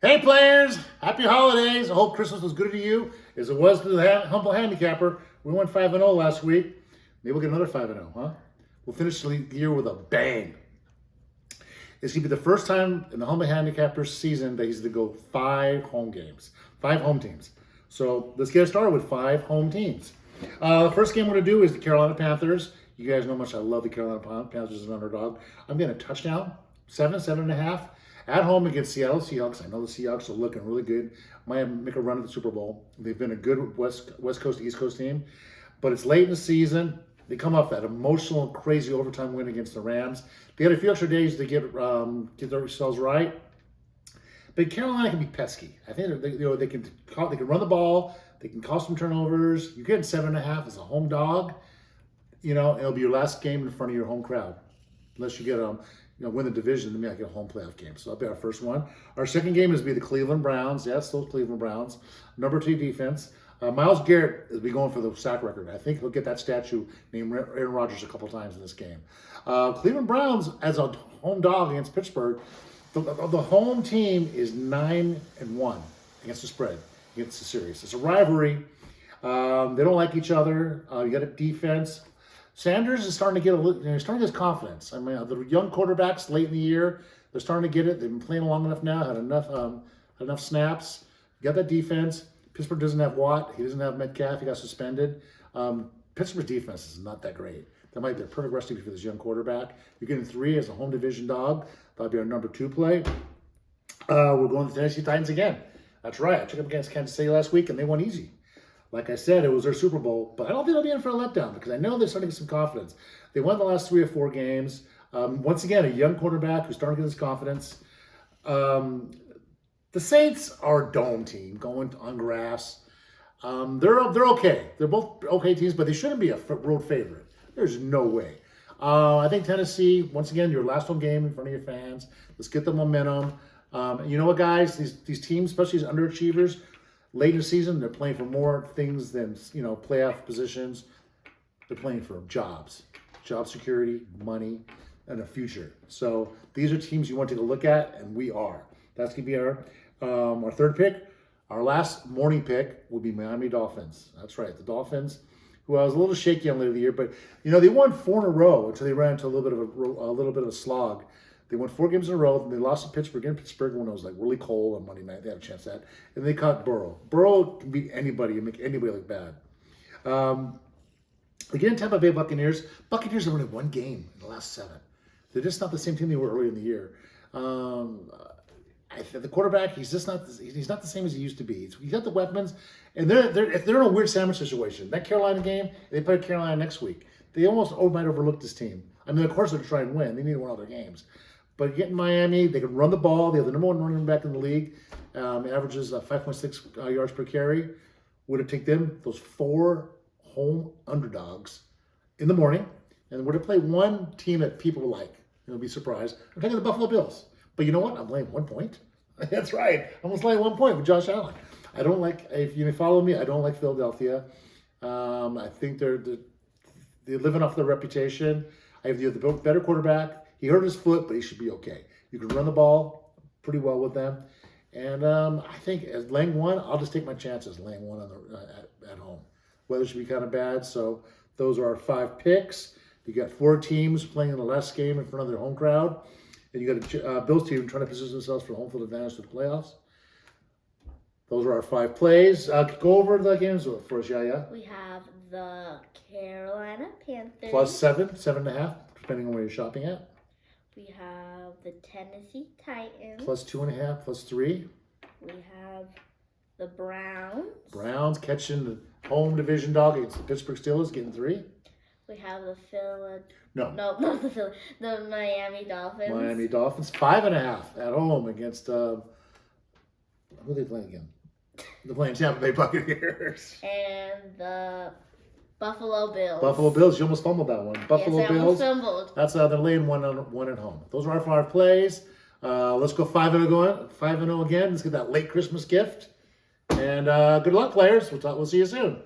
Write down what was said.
Hey players, happy holidays. I hope Christmas was good to you as it was to the Humble Handicapper. We went 5-0 last week. Maybe we'll get another 5-0, huh? We'll finish the year with a bang. It's going to be the first time in the Humble Handicapper season that he's going to go 5 home games, 5 home teams. So let's get started with 5 home teams. The first game we're going to do is the Carolina Panthers. You guys know how much I love the Carolina Panthers as an underdog. I'm getting a touchdown, 7.5. At home against Seattle Seahawks. I know the Seahawks are looking really good. Might make a run at the Super Bowl. They've been a good West Coast to East Coast team. But it's late in the season. They come off that emotional, crazy overtime win against the Rams. They had a few extra days to get themselves right. But Carolina can be pesky. I think they can run the ball. They can cause some turnovers. You get 7.5 as a home dog. It'll be your last game in front of your home crowd, unless you get win the division, then we might get a home playoff game. So that'll be our first one. Our second game is be the Cleveland Browns. Yes, those Cleveland Browns. Number 2 defense. Myles Garrett is be going for the sack record. I think he'll get that statue named Aaron Rodgers a couple times in this game. Cleveland Browns as a home dog against Pittsburgh. The home team is 9-1 against the spread, against the series. It's a rivalry. They don't like each other. You got a defense. Sanders is starting to get he's starting to get his confidence. I mean, the young quarterbacks late in the year, they're starting to get it. They've been playing long enough now, had enough snaps. You got that defense. Pittsburgh doesn't have Watt. He doesn't have Metcalf. He got suspended. Pittsburgh's defense is not that great. That might be a perfect recipe for this young quarterback. You're getting 3 as a home division dog. That'll be our number 2 play. We're going to the Tennessee Titans again. That's right. I took them against Kansas City last week, and they won easy. Like I said, it was their Super Bowl, but I don't think they'll be in for a letdown because I know they're starting to get some confidence. They won the last 3 or 4 games. Once again, a young quarterback who's starting to get his confidence. The Saints are a dome team going on grass. They're okay. They're both okay teams, but they shouldn't be a road favorite. There's no way. I think Tennessee, once again, your last home game in front of your fans. Let's get the momentum. You know what, guys? These teams, especially these underachievers, late in the season, they're playing for more things than, playoff positions. They're playing for jobs, job security, money, and a future. So these are teams you want to take a look at, and we are. That's going to be our third pick. Our last morning pick will be Miami Dolphins. That's right, the Dolphins, who I was a little shaky on later in the year, but they won 4 in a row until they ran into a little bit of a slog. They won 4 games in a row, and they lost to Pittsburgh. In Pittsburgh, when it was really cold on Monday night, they had a chance at that. And they caught Burrow. Burrow can beat anybody and make anybody look bad. Again, Tampa Bay Buccaneers. Buccaneers have only 1 game in the last 7. They're just not the same team they were earlier in the year. The quarterback, he's not the same as he used to be. He's got the weapons, and they're in a weird sandwich situation. That Carolina game, they play Carolina next week. They almost might overlook this team. I mean, of course, they're trying to win. They need to win all their games. But getting Miami, they can run the ball. They have the number 1 running back in the league. Averages 5.6 yards per carry. Would it take them those 4 home underdogs in the morning? And we're to play one team that people like. You'll be surprised. I'm taking the Buffalo Bills. But you know what? I'm laying 1 point. That's right. I'm just laying 1 point with Josh Allen. I don't like, if you follow me, I don't like Philadelphia. I think they're living off their reputation. I have the better quarterback. He hurt his foot, but he should be okay. You can run the ball pretty well with them. And I think as laying 1, I'll just take my chances laying 1 at home. Weather should be kind of bad, so those are our 5 picks. You got 4 teams playing in the last game in front of their home crowd. And you got a Bills team trying to position themselves for home field advantage to the playoffs. Those are our 5 plays. Go over the games for us, yeah. We have the Carolina Panthers. Plus 7.5, depending on where you're shopping at. We have the Tennessee Titans. Plus 2.5, plus 3. We have the Browns. Browns catching the home division dog against the Pittsburgh Steelers, getting 3. We have the the Miami Dolphins. Miami Dolphins, 5.5 at home against, who are they playing again? They're playing Tampa Bay Buccaneers. And the Buffalo Bills. Buffalo Bills, you almost fumbled that one. Buffalo Bills. Fumbled. That's they're laying 1 at home. Those are our 5 plays. Let's go 5-0 again. Let's get that late Christmas gift. And good luck, players. We'll see you soon.